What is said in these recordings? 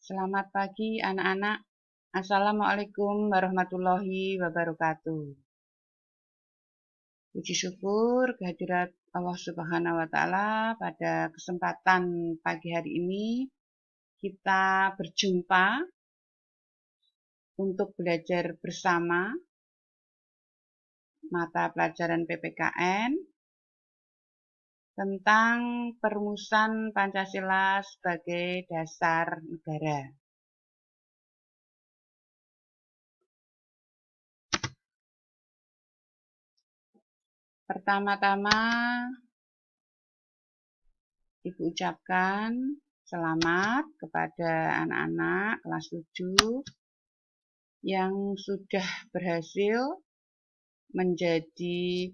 Selamat pagi anak-anak. Assalamualaikum warahmatullahi wabarakatuh. Puji syukur kehadirat Allah Subhanahu wa Ta'ala, pada kesempatan pagi hari ini kita berjumpa untuk belajar bersama mata pelajaran PPKN tentang perumusan Pancasila sebagai dasar negara. Pertama-tama, Ibu ucapkan selamat kepada anak-anak kelas 7 yang sudah berhasil menjadi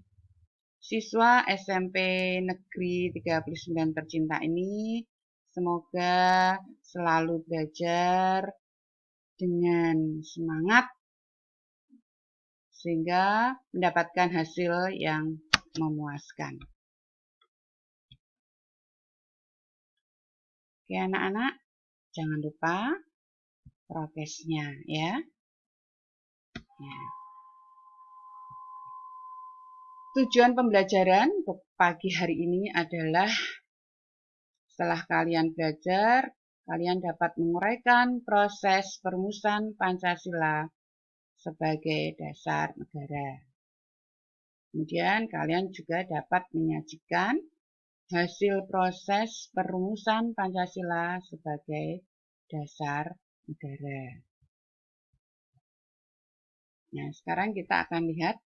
siswa SMP Negeri 39 tercinta ini. Semoga selalu belajar dengan semangat sehingga mendapatkan hasil yang memuaskan. Oke anak-anak, jangan lupa prokesnya ya. Tujuan pembelajaran pagi hari ini adalah setelah kalian belajar, kalian dapat menguraikan proses perumusan Pancasila sebagai dasar negara. Kemudian kalian juga dapat menyajikan hasil proses perumusan Pancasila sebagai dasar negara. Nah, sekarang kita akan lihat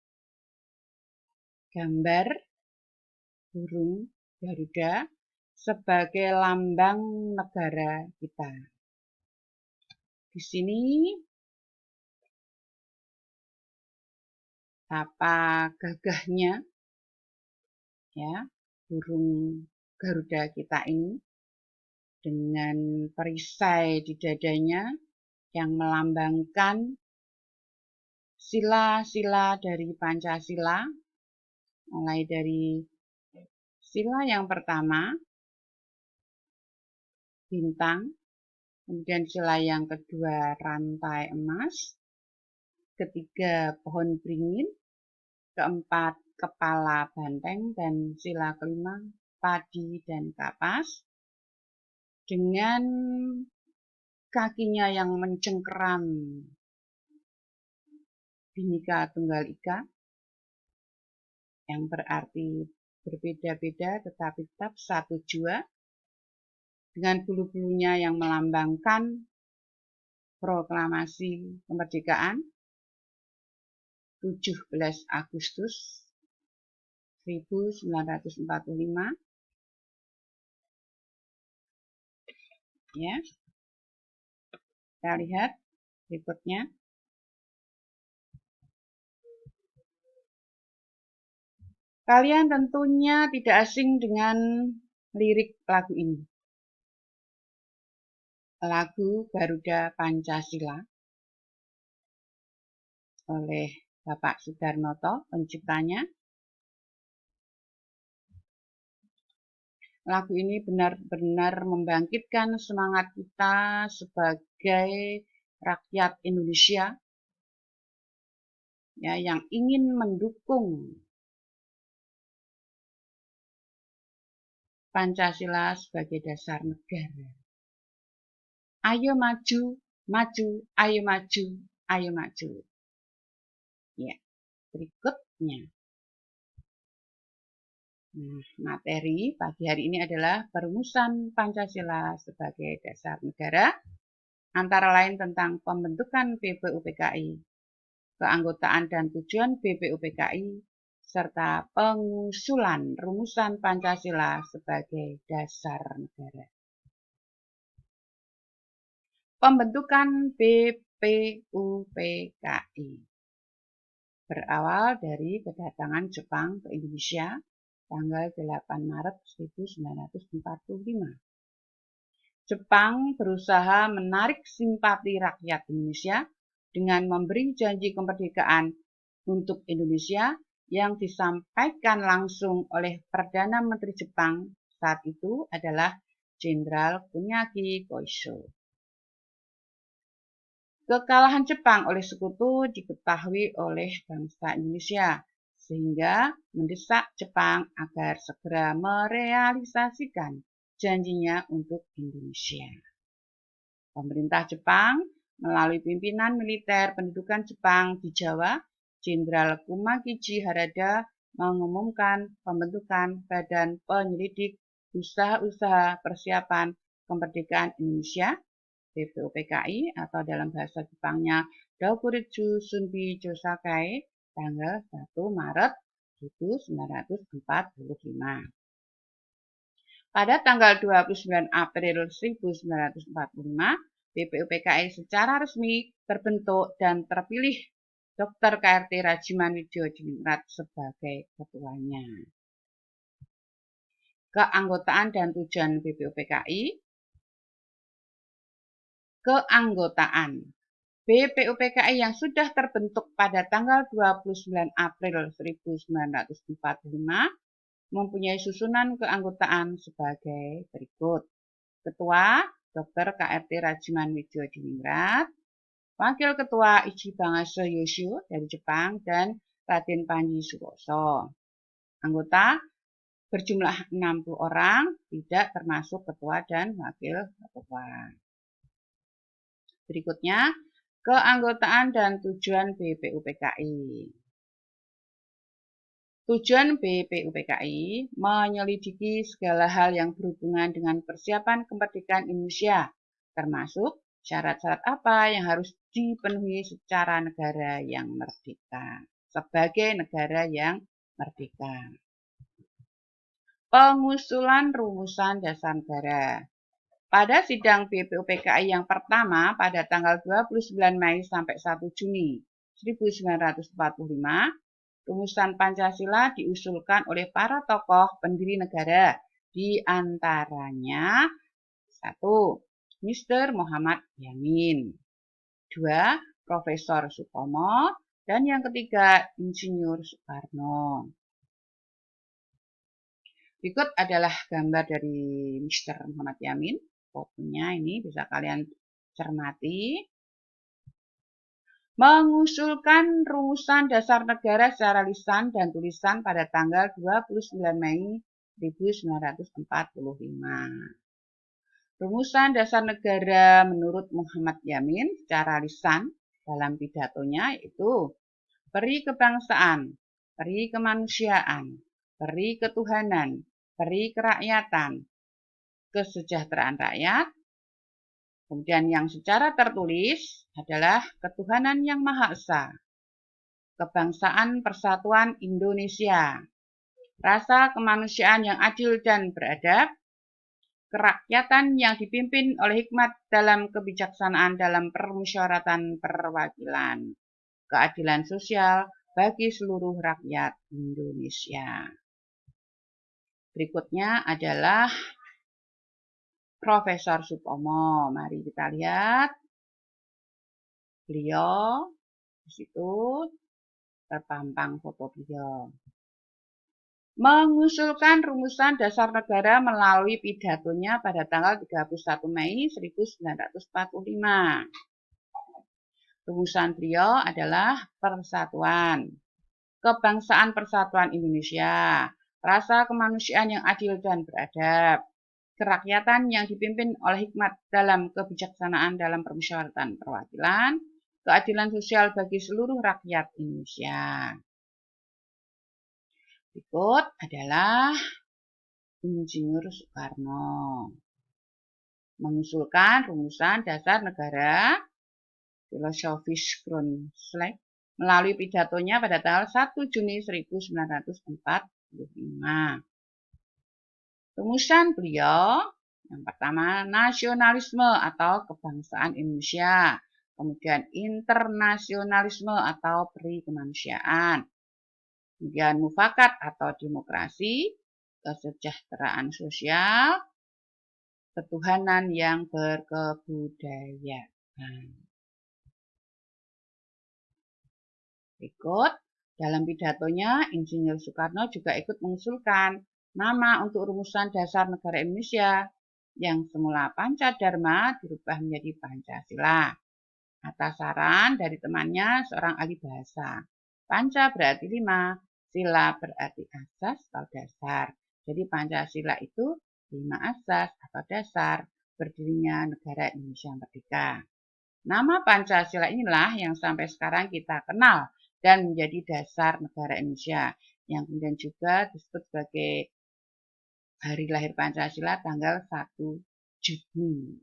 gambar burung Garuda sebagai lambang negara kita. Di sini apa gagahnya ya burung Garuda kita ini dengan perisai di dadanya yang melambangkan sila-sila dari Pancasila, mulai dari sila yang pertama, bintang, kemudian sila yang kedua, rantai emas, ketiga, pohon beringin, keempat, kepala banteng, dan sila kelima, padi dan kapas, dengan kakinya yang mencengkeram Bhinneka Tunggal Ika, yang berarti berbeda-beda tetapi tetap satu jua, dengan bulu-bulunya yang melambangkan proklamasi kemerdekaan 17 Agustus 1945. Ya. Kita lihat berikutnya. Kalian tentunya tidak asing dengan lirik lagu ini. Lagu Garuda Pancasila oleh Bapak Soedarnoto, penciptanya. Lagu ini benar-benar membangkitkan semangat kita sebagai rakyat Indonesia ya, yang ingin mendukung Pancasila sebagai dasar negara. Ayo maju, maju, ayo maju, ayo maju. Ya, berikutnya. Nah, materi pagi hari ini adalah perumusan Pancasila sebagai dasar negara, antara lain tentang pembentukan BPUPKI, keanggotaan dan tujuan BPUPKI, serta pengusulan rumusan Pancasila sebagai dasar negara. Pembentukan BPUPKI berawal dari kedatangan Jepang ke Indonesia tanggal 8 Maret 1945. Jepang berusaha menarik simpati rakyat Indonesia dengan memberi janji kemerdekaan untuk Indonesia yang disampaikan langsung oleh Perdana Menteri Jepang saat itu adalah Jenderal Kuniaki Koisho. Kekalahan Jepang oleh sekutu diketahui oleh bangsa Indonesia, sehingga mendesak Jepang agar segera merealisasikan janjinya untuk Indonesia. Pemerintah Jepang melalui pimpinan militer pendudukan Jepang di Jawa, Jenderal Kumagichi Harada, mengumumkan pembentukan Badan Penyelidik Usaha-usaha Persiapan Kemerdekaan Indonesia (BPUPKI) atau dalam bahasa Jepangnya Dokuritsu Shunbi Josakai tanggal 1 Maret 1945. Pada tanggal 29 April 1945, BPUPKI secara resmi terbentuk dan terpilih Dr. KRT Rajiman Widjodiningrat sebagai ketuanya. Keanggotaan dan tujuan BPUPKI. Keanggotaan BPUPKI yang sudah terbentuk pada tanggal 29 April 1945 mempunyai susunan keanggotaan sebagai berikut. Ketua Dr. KRT Rajiman Widjodiningrat, Wakil Ketua Ichibangase Yosho dari Jepang, dan Raden Panji Suroso. Anggota berjumlah 60 orang, tidak termasuk ketua dan wakil ketua. Berikutnya, keanggotaan dan tujuan BPUPKI. Tujuan BPUPKI menyelidiki segala hal yang berhubungan dengan persiapan kemerdekaan Indonesia, termasuk syarat-syarat apa yang harus dipenuhi secara negara yang merdeka, sebagai negara yang merdeka. Pengusulan rumusan dasar negara. Pada sidang BPUPKI yang pertama pada tanggal 29 Mei sampai 1 Juni 1945, rumusan Pancasila diusulkan oleh para tokoh pendiri negara, di antaranya 1. Mr. Muhammad Yamin, 2. Profesor Sutomo, dan yang ketiga Insinyur Soekarno. Berikut adalah gambar dari Mr. Muhammad Yamin. Fotonya ini bisa kalian cermati. Mengusulkan rumusan dasar negara secara lisan dan tulisan pada tanggal 29 Mei 1945. Rumusan dasar negara menurut Muhammad Yamin secara lisan dalam pidatonya yaitu peri kebangsaan, peri kemanusiaan, peri ketuhanan, peri kerakyatan, kesejahteraan rakyat. Kemudian yang secara tertulis adalah ketuhanan yang Maha Esa, kebangsaan persatuan Indonesia, rasa kemanusiaan yang adil dan beradab, kerakyatan yang dipimpin oleh hikmat dalam kebijaksanaan dalam permusyawaratan perwakilan, keadilan sosial bagi seluruh rakyat Indonesia. Berikutnya adalah Profesor Sutomo. Mari kita lihat. Beliau di situ terpampang foto beliau. Mengusulkan rumusan dasar negara melalui pidatonya pada tanggal 31 Mei 1945. Rumusan beliau adalah persatuan, kebangsaan persatuan Indonesia, rasa kemanusiaan yang adil dan beradab, kerakyatan yang dipimpin oleh hikmat dalam kebijaksanaan dalam permusyawaratan perwakilan, keadilan sosial bagi seluruh rakyat Indonesia. Berikut adalah Insinyur Soekarno. Mengusulkan rumusan dasar negara Philosophisch Grundslag melalui pidatonya pada tanggal 1 Juni 1945. Rumusan beliau, yang pertama nasionalisme atau kebangsaan Indonesia, kemudian internasionalisme atau peri kemanusiaan, kemudian mufakat atau demokrasi, kesejahteraan sosial, ketuhanan yang berkebudayaan. Berikut, dalam pidatonya, Insinyur Soekarno juga ikut mengusulkan nama untuk rumusan dasar negara Indonesia yang semula Pancadharma dirubah menjadi Pancasila. Atas saran dari temannya seorang ahli bahasa. Panca berarti 5, sila berarti asas atau dasar. Jadi Pancasila itu 5 asas atau dasar berdirinya negara Indonesia Merdeka. Nama Pancasila inilah yang sampai sekarang kita kenal dan menjadi dasar negara Indonesia, yang kemudian juga disebut sebagai hari lahir Pancasila tanggal 1 Juni.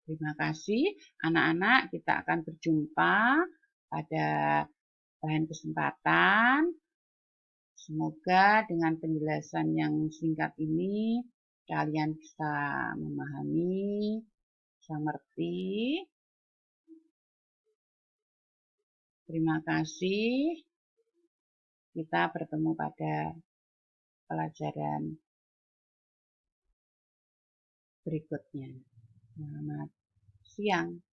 Terima kasih anak-anak, kita akan berjumpa pada lain kesempatan. Semoga dengan penjelasan yang singkat ini kalian bisa memahami, bisa mengerti. Terima kasih. Kita bertemu pada pelajaran berikutnya. Selamat siang.